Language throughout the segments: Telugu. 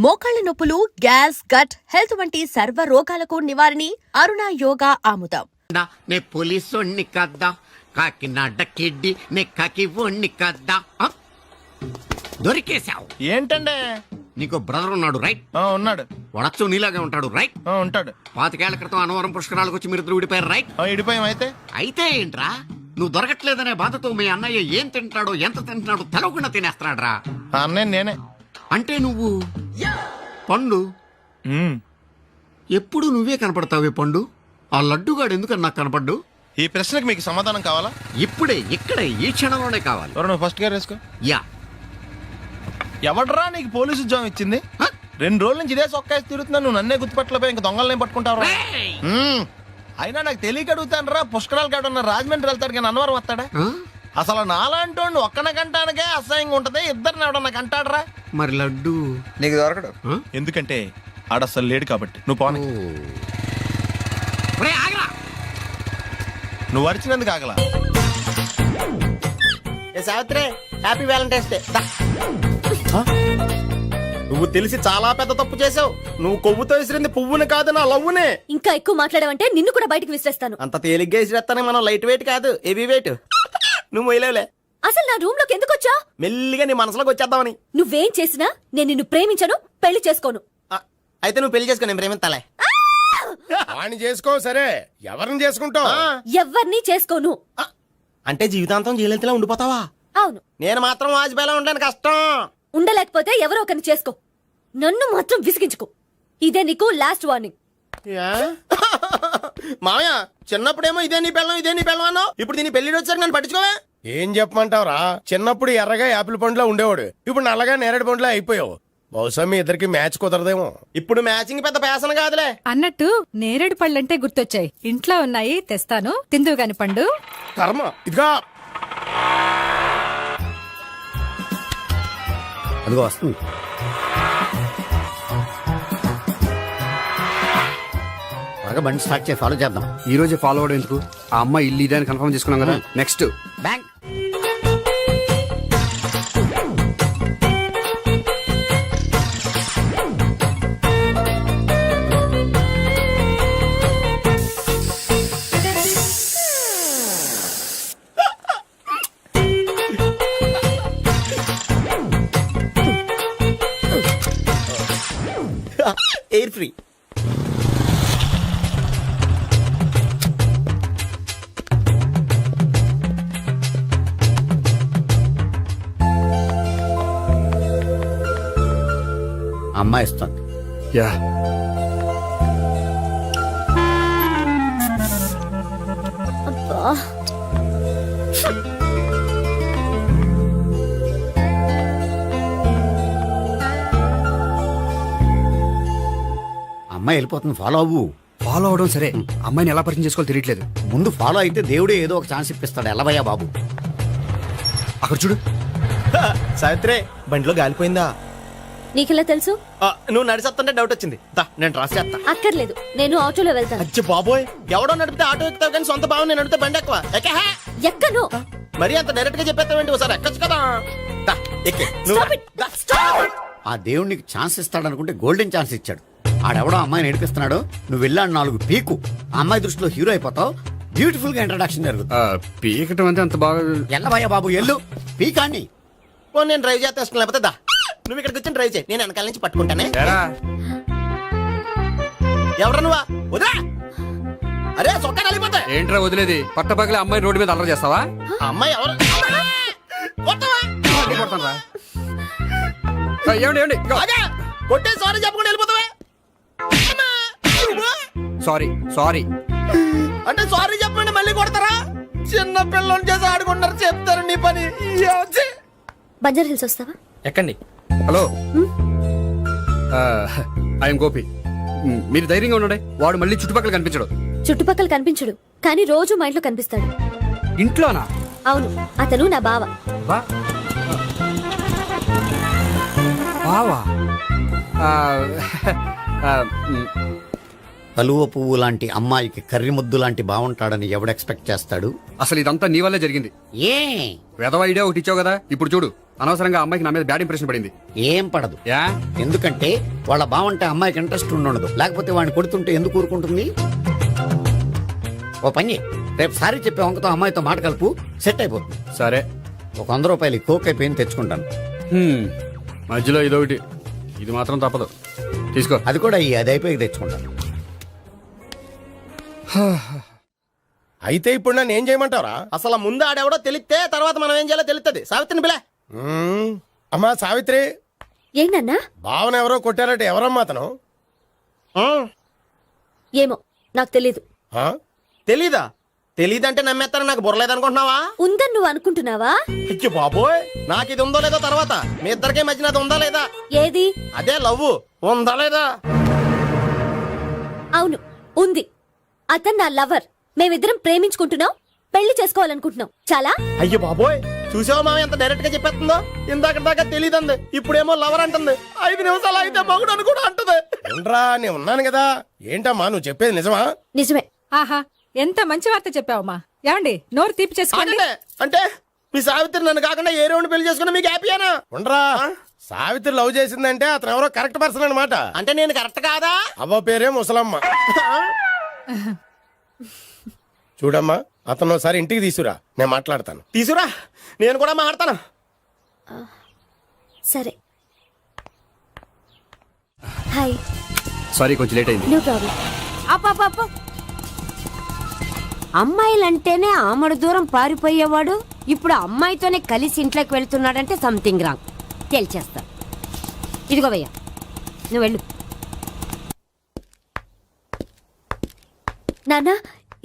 మోకాళ్ల నొప్పులు, గ్యాస్, గట్ హెల్త్ వంటి సర్వ రోగాలకు నివారణి అరుణ యోగా ఆముదం. నే పోలీసోణ్ణి కద్దా, కాకినాడ కిడ్డి నే కాకి ఒణ్ణి కద్దా. దొరికేశావు. ఏంటండే? నీకు బ్రదర్ ఉన్నాడు రైట్? ఉన్నాడు. వడచ్చు నీలాగే ఉంటాడు రైట్? ఉంటాడు. 25 ఏళ్ల క్రితం అనవరం పుష్కరాలకు వచ్చి మీరిద్దరు విడిపోయారు రైట్? ఇడిపోయాం. అయితే ఏంట్రా, నువ్వు దొరకట్లేదనే బాధతో మీ అన్నయ్య ఏం తింటాడో ఎంత తింటున్నాడో తెలవకుండా తినేస్తున్నాడ్రా. అన్నయ్య నేనే. అంటే నువ్వు పండు ఎప్పుడు నువ్వే కనపడతావే పండు. ఆ లడ్డుగాడు ఎందుకని నాకు కనపడ్డు? ఈ ప్రశ్నకు మీకు సమాధానం కావాలా? ఇప్పుడే ఇక్కడే ఈ క్షణంలోనే కావాలి. నువ్వు ఫస్ట్ గేర్ వేసుకో. యా. ఎవడరా నీకు పోలీసు ఉద్యోగం ఇచ్చింది? 2 రోజుల నుంచి ఇదే సొక్కాసి తిరుగుతున్నా, నువ్వు నన్నే గుర్తుపట్టలేపోయి ఇంకా దొంగలనే పట్టుకుంటావు. అయినా నాకు తెలియక అడుగుతాను రా, పుష్కరాలు కాడున్న రాజమండ్రి వెళ్తాడు కానీ అన్నవరం వస్తాడా? అసలు నాలాంటి ఒక్కన కంటానికే అసహ్యంగా ఉంటది, ఇద్దరిని ఎవడన్నా కంటాడరా? మరి లడ్డు నీకు దొరకడు. ఎందుకంటే ఆడ అసలు లేడు కాబట్టి. నువ్వు పోనీ. నువ్వు అరిచినందుకు ఆగలా. Savitri, happy Valentine's Day. నువ్వు తెలిసి చాలా పెద్ద తప్పు చేసావు. నువ్వు కొవ్వుతో విసిరింది పువ్వుని కాదు, నా లవ్వునే. ఇంకా ఎక్కువ మాట్లాడవంటే నిన్ను కూడా బయటకు విసిరేస్తాను. అంత తేలిగ్గా విసిరేస్తానే, మనం లైట్ వెయిట్ కాదు, హెవీ వెయిట్. నువ్వు మొయ్యలేవులే. అసలు నా రూమ్ లోకి ఎందుకు వచ్చా? మెల్లిగా నీ మనసులోకి వచ్చేద్దామని. నువ్వేం చేసినా నేను నిన్ను ప్రేమించను, పెళ్లి చేసుకోను. అయితే నువ్వు పెళ్లి చేసుకో, నేను ప్రేమిస్తాలే. వాణ్ణి చేసుకో. సరే, ఎవరిని చేసుకుంటావు? ఎవ్వరిని చేసుకోను. అంటే జీవితాంతం జైలెంతలా ఉండిపోతావా? అవును. నేను మాత్రం వాజ్పేయిలా ఉండలేను, కష్టం. ఉండలేకపోతే ఎవరో ఒకరిని చేసుకో, నన్ను మాత్రం విసిగించుకో. ఇదే నీకు లాస్ట్ వార్నింగ్. మామయ్య, చిన్నప్పుడేమో ఇదే నీ పెళ్ళం అన్నావు, ఇప్పుడు దీని పెళ్లి వచ్చారు నన్ను పట్టించుకోవా? ఏం చెప్పమంటావురా? చిన్నప్పుడు ఎర్రగా యాపిల్ పండులో ఉండేవాడు, ఇప్పుడు నల్లగా నేరేడు పండులో అయిపోయావు. బహుశా మీ ఇద్దరికి మ్యాచ్ కుదరదేమో. ఇప్పుడు మ్యాచింగ్ పెద్ద పేసన కాదులే. అన్నట్టు నేరేడు పళ్ళంటే గుర్తొచ్చాయి. ఇంట్లో ఉన్నాయి, తెస్తాను, తిందువు గాని పండు. కర్మ. ఇదిగా అదిగో వస్తుంది. బాగా బండి స్టార్ట్ చేసి ఫాలో చేద్దాం. ఈ రోజే ఫాలో అవడం ఎందుకు? ఆ అమ్మాయి ఇల్లు ఇదే అని కన్ఫర్మ్ చేసుకున్నాం కదా. Next bank. Air free. అమ్మాయి ఇస్తుంది. యా. అమ్మాయి వెళ్ళిపోతుంది, ఫాలో అవ్వు. ఫాలో అవడం సరే, అమ్మాయిని ఎలా పరిచయం చేసుకోవాలో తెలియట్లేదు. ముందు ఫాలో అయితే దేవుడే ఏదో ఒక ఛాన్స్ ఇప్పిస్తాడు. ఎలవయ్యా బాబు. అక్కడ చూడు. సావిత్రి, బండిలో గాలిపోయిందా? నీకెలా తెలుసు? నువ్వు నడిచేస్తుంటే డౌట్ వచ్చింది. నేను ట్రాస్ చేస్తా. అక్కర్లేదు, నేను ఆటోలో వెళ్తాను. అచ్చి బాబోయ్, ఎవడో నడిపితే ఆటో ఎక్కుతావు కానీ సొంత భావం నేను నడిపితే బండి ఎక్కువ. ఎక్కను. మరి అంత డైరెక్ట్ గా చెప్పేస్తావేంటి? ఒకసారి ఎక్కొచ్చు కదా. Stop it. Stop. ఆ దేవుడు నీకు ఛాన్స్ ఇస్తాడనుకుంటే గోల్డెన్ ఛాన్స్ ఇచ్చాడు. ఆడెవడో అమ్మాయిని నడిపిస్తున్నాడు, నువ్వు వెళ్ళాడు 4 పీకు. ఆ అమ్మాయి దృష్టిలో హీరో అయిపోతావు. బ్యూటిఫుల్ గా ఇంట్రడక్షన్ జరుగుతుంది. పీకటం అంటే అంత బాగా. ఎల్లవయ్యా బాబు, ఎల్లు పీకాన్ని. నేను డ్రైవ్ చేస్తాను, లేకపోతే దా నువ్వు ఇక్కడికి వచ్చి డ్రైవ్ చేయి, నేను వెనకాల నుంచి పట్టుకుంటానే. ఎవరు నువ్వా? వదిలా. అరే చొక్కా కలిపోతా. ఏంట్రా వదిలేది? పట్టపగలే అమ్మాయి రోడ్డు మీద అల్లరి చేస్తావా? అమ్మాయి ఎవరు? ఏమండి కొట్టే సారీ చెప్పకుండా వెళ్ళిపోతావా? సారీ సారీ అంటే సారీ చెప్పండి మళ్ళీ కొడతారా? చిన్న పిల్లలు చేసి ఆడుకుంటారు, చెప్తారు నీ పని. బంజారా హిల్స్ వస్తావా? ఎక్కండి. Hello, I'm Gopi. మీరు ధైర్యంగా ఉండండి. వాడు మళ్ళీ చుట్టుపక్కల కనిపించడు. చుట్టుపక్కల కనిపించడు, కానీ రోజు మా ఇంట్లో కనిపిస్తాడు. ఇంట్లోనా? అవును, అతను నా బావ. బావా? కలువ పువ్వు లాంటి అమ్మాయికి కర్రి ముద్దు లాంటి బాగుంటాడని ఎవడు ఎక్స్పెక్ట్ చేస్తాడు? అసలు ఇదంతా నీ వల్లే జరిగింది. ఏ వెధవ ఐడియా ఒకటి ఇచ్చావు కదా, ఇప్పుడు చూడు. అనవసరంగా అమ్మాయికి నా మీద బ్యాడ్ ఇంప్రెషన్ పడింది. ఏం పడదు. యా ఎందుకంటే వాళ్ళ బావంటే అమ్మాయికి ఇంట్రెస్ట్ ఉండదు. లేకపోతే వాడిని కొడుతుంటే ఎందుకు ఊరుకుంటుంది? ఓ పని చెయ్. రేపు సారీ చెప్పే వంకతో అమ్మాయితో మాట కలుపు, సెట్ అయిపోతుంది. సరే. ఒక 100 రూపాయలు కోక్ అయిపోయింది తెచ్చుకుంటాను. మధ్యలో ఇదొకటి, ఇది మాత్రం తప్పదు. తీసుకో. అది కూడా అది అయిపోయి తెచ్చుకుంటాను. అయితే ఇప్పుడు నన్ను ఏం చేయమంటావరా? అసలు ముందు ఆడెవడో తెలిస్తే తర్వాత మనం ఏం చేయాలో తెలుస్తుంది. సావిత్రిని బిలే. అమ్మా సావిత్రి, ఏంటన్నా? భావన ఎవరో కొట్టారట, ఎవరమ్మా అతను? ఏమో నాకు తెలీదు. ఆ? తెలీదా? తెలీదంటే నమ్మేస్తారని నాకు బుర్రలేదనుకుంటున్నావా? ఉందని నువ్వు అనుకుంటున్నావా? అయ్యో బాబోయ్, నాకు ఇది ఉందో లేదో తర్వాత. మీ ఇద్దరికే మధ్యన అది ఉందా లేదా? ఏది? అదే లవ్ ఉందా లేదా? అవును, ఉంది. అతను నా లవర్. మేమిద్దరం ప్రేమించుకుంటున్నాం, పెళ్లి చేసుకోవాలనుకుంటున్నాం. చాలా. అయ్యో బాబోయ్, చూసావా మామ ఎంత డైరెక్ట్ గా చెప్పేస్తుందో? ఇందాక దాకా తెలియదండి, ఇప్పుడేమో లవర్ అంటుంది. 5 నిమిషాలు అయితే మగుడు అని కూడా అంటుంది. ఏంట్రా, నేను ఉన్నాను కదా. ఏంటమ్మా నువ్వు చెప్పేది నిజమా? నిజమే. ఆహా, ఎంత మంచి వార్త చెప్పావమ్మా. ఏమండి, నోరు తీపి చేసుకోండి. అంటే మీ సావిత్రి నన్ను కాకుండా ఏ రౌండ్ పెళ్లి చేసుకున్నా మీకు హ్యాపీయేనా? ఉండరా, సావిత్రి లవ్ చేసిందంటే అతను ఎవరో కరెక్ట్ పర్సన్ అనమాట. అంటే నేను కరెక్ట్ కాదా? అవ్వ పేరే ముసలమ్మ. చూడమ్మా, అతను ఒకసారి ఇంటికి తీసుకురా, నేను మాట్లాడతాను. తీసురా, నేను కూడా మాట్లాడతాను. సరే. హాయ్. సారీ, కొంచెం లేట్ అయింది. No problem. అప్ప అమ్మాయిలంటేనే ఆమడు దూరం పారిపోయేవాడు ఇప్పుడు అమ్మాయితోనే కలిసి ఇంట్లోకి వెళ్తున్నాడంటే సంథింగ్ రాంగ్. తేల్చేస్తా. ఇదిగో భయ్యా, నువ్వు వెళ్ళు. నాన్న,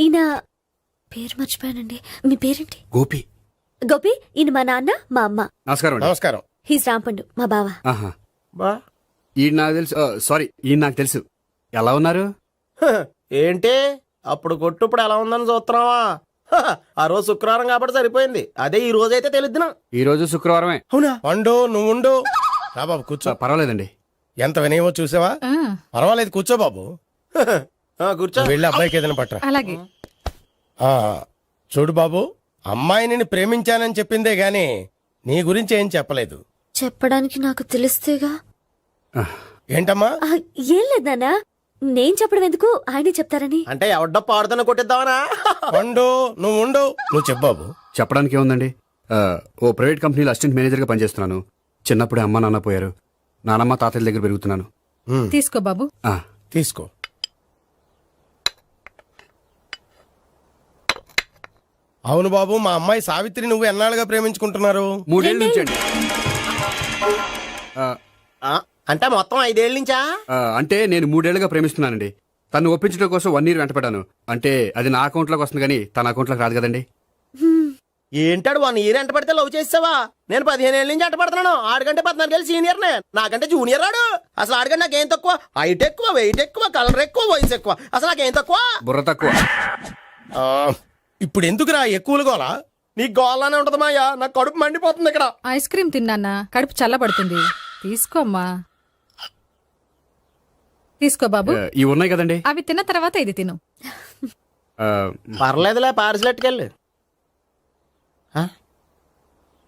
ఈయన పేరు మర్చిపోయానండి. మీ పేరేంటి? గోపి. గోపి. ఈయన మా నాన్న, మా అమ్మ. నమస్కారం అండి. నమస్కారం. హీస్ రాంపండు, మా బావ. ఆహా. బా ఈయన నాకు తెలుసు. సారీ, ఈయన నాకు తెలుసు. ఎలా ఉన్నారు? ఏంటి అప్పుడు కొట్టు ఇప్పుడు ఎలా ఉందని చూస్తున్నావా? ఆ రోజు శుక్రవారం కాబట్టి సరిపోయింది. అదే ఈ రోజు అయితే తెలుద్దునా. ఈ రోజు శుక్రవారమే. అవునా? పండు నువ్వు ఉండు. రా బాబు కూర్చో. పర్వాలేదండి. ఎంత వినయమో చూసావా? ఆ, పర్వాలేదు, కూర్చో బాబు. కూర్చో. నువ్వు వెళ్ళి అబ్బాయికి ఏదైనా పట్టరా. అలాగే. ఆ, చూడు బాబు, అమ్మాయి నిన్ను ప్రేమించానని చెప్పిందే గాని నీ గురించి ఏం చెప్పలేదు. చెప్పడానికి నాకు తెలిస్తేగా. ఏంటమ్మా? ఆ, ఏం లేదు నాన్న, నేను చెప్పడం ఎందుకు, ఆయనే చెప్తారని. అంటే ఎవడ్డో పాడుతున్నా కొట్టిద్దామనా? పండు నువ్వు ఉండు. నువ్వు చెప్పు బాబు. చెప్పడానికి ఏముందండి, ఓ ప్రైవేట్ కంపెనీలో అసిస్టెంట్ మేనేజర్గా పనిచేస్తున్నాను. చిన్నప్పుడే అమ్మ నాన్న పోయారు. నానమ్మ తాతయ్య దగ్గర పెరుగుతున్నాను. తీసుకో బాబు. ఆ, తీసుకో. అవును బాబు, మా అమ్మాయి సావిత్రి నువ్వు ఎన్నాళ్ళుగా ప్రేమించుకుంటున్నారు? 3 ఏళ్ళ నుంచి అండి. అంటే మొత్తం 5 ఏళ్ళ నుంచా? అంటే నేను 3 ఏళ్ళుగా ప్రేమిస్తున్నానండి. తను ఒప్పించడం కోసం 1 year వెంటపడ్డాను. అంటే అది నా అకౌంట్లోకి వస్తుంది కానీ తన అకౌంట్లోకి రాదు కదండి. ఏంటాడు 1 year ఎంట పడితే లవ్ చేసావా? నేను 15 ఏళ్ళ నుంచి ఎంట పడుతున్నాను. ఆడికంటే 14 ఏళ్ళు సీనియర్ నే, నాకంటే జూనియర్ రాడు. అసలు ఆడికంటే నాకేం తక్కువ? హైట్ ఎక్కువ, వెయిట్ ఎక్కువ, కలర్ ఎక్కువ, వయసు ఎక్కువ. అసలు నాకేం తక్కువ? బుర్ర తక్కువ. ఆ, ఇప్పుడు ఎందుకురా ఎక్కువలు గోలా? నీకు గోళ్ళనే ఉంటది మాయా, నాకు కడుపు మండిపోతుంది ఇక్కడ. ఐస్ క్రీమ్ తిన్నానా, కడుపు చల్లబడుతుంది. తీసుకోమ్మా. తీసుకో బాబు. ఇవి ఉన్నాయి కదండి. అవి తిన్న తర్వాత ఇది తిను. పర్లేదులే, పార్సిలెట్కెళ్ళి.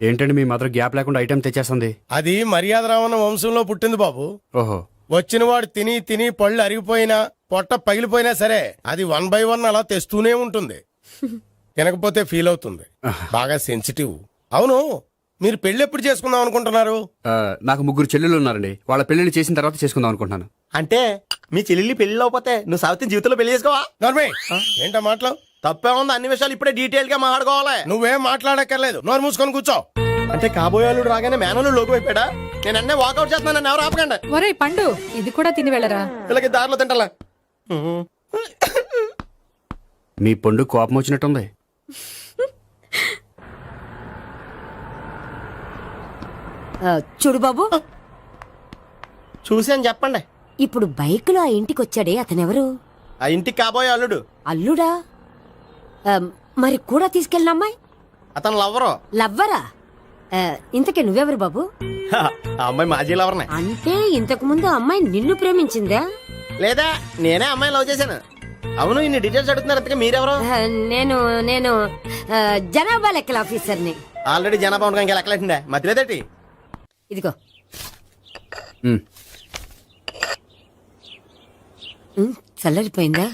ఏంటండి మీ మాత్రం గ్యాప్ లేకుండా ఐటెం తెచ్చేస్తుంది? అది మర్యాద రావణ వంశంలో పుట్టింది బాబు. ఓహో. వచ్చిన వాడు తిని తిని పళ్ళు అరిగిపోయినా పొట్ట పగిలిపోయినా సరే అది 1 by 1 అలా తెస్తూనే ఉంటుంది. తినకపోతే ఫీల్ అవుతుంది. బాగా సెన్సిటివ్. అవును, మీరు పెళ్లి ఎప్పుడు చేసుకుందాం అనుకుంటున్నారు? నాకు 3 చెల్లెళ్ళు ఉన్నారండి. వాళ్ళ పెళ్లిని చేసిన తర్వాత చేసుకుందాం అనుకుంటున్నాను. అంటే మీ చెల్లెల్ని పెళ్లి లేకపోతే నువ్వు సావిత్రి జీవితంలో పెళ్లి చేసుకోవా? నోర్మే, ఏంటా మాటలు? తప్పే ఉంది, అన్ని విషయాలు ఇప్పుడే డీటెయిల్ గా మాట్లాడుకోవాలి. నువ్వేం మాట్లాడక్కర్లేదు, నోరు మూసుకొని కూర్చో. అంటే కాబోయేవాళ్ళు రాగానే మేనలు లోకి అయిపోయాడా? నేను అన్నీ వాకౌట్ చేస్తున్నాను, నన్ను ఎవరు ఆపకండి. ఒరేయ్ పండు, ఇది కూడా తిని వెళ్ళరా. వీళ్ళకి దారిలో తింటాలా? మీ పండు కోపం వచ్చినట్టుంది. చూడు బాబు, చూసి అని చెప్పండి. ఇప్పుడు బైక్ లో ఆ ఇంటికి వచ్చాడే అతనెవరు? ఆ ఇంటికి కాబోయే అల్లుడు. అల్లుడా? మరి కూడా తీసుకెళ్ళిన అమ్మాయి అతను లవ్వరు. లవ్వరా? ఇంతకే నువ్వెవరు బాబు? ఆ అమ్మాయి మాజీ లవర్నే. అంటే ఇంతకు ముందు అమ్మాయి నిన్ను ప్రేమించిందా? లేదా నేనే అమ్మాయి లవ్ చేశాను. అవును, ఇన్ని డీటెయిల్స్ అడుగుతున్నారు. అంతగా మీరెవరు? నేను నేను జనాభా లెక్కల ఆఫీసర్ని. ఆల్రెడీ జనాభా ఉండగా ఇంకా లెక్కలేటండే మధ్యలేదేటి? ఇదిగో ఉమ్. చల్లరిపోయిందా?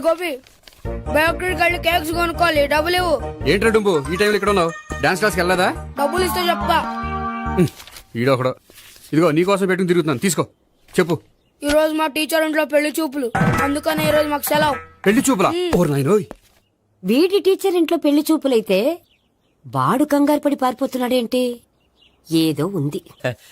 గోపి బయోక్రిటిక్ వెళ్ళి కేక్స్ కొనుక్కోవాలి, డబ్బులు ఇవ్వు. ఏంట్రా డుంబు ఈ టైంలో ఇక్కడ ఉన్నావు? డాన్స్ క్లాస్కి వెళ్ళదా? డబ్బులు ఇస్తే చెప్తా. ఈడొకడు. ఇదిగో నీకోసం పెట్టుకుని తిరుగుతున్నాను, తీసుకో. చెప్పు. ఈ రోజు మా టీచర్ ఇంట్లో పెళ్లి చూపులు, అందుకని ఈ రోజు మాకు సెలవు. పెళ్లి చూపులా? ఓర్ నాయనోయ్. వీడి టీచర్ ఇంట్లో పెళ్లి చూపులైతే వాడు కంగారు పడి పారిపోతున్నాడేంటి? ఏదో ఉంది.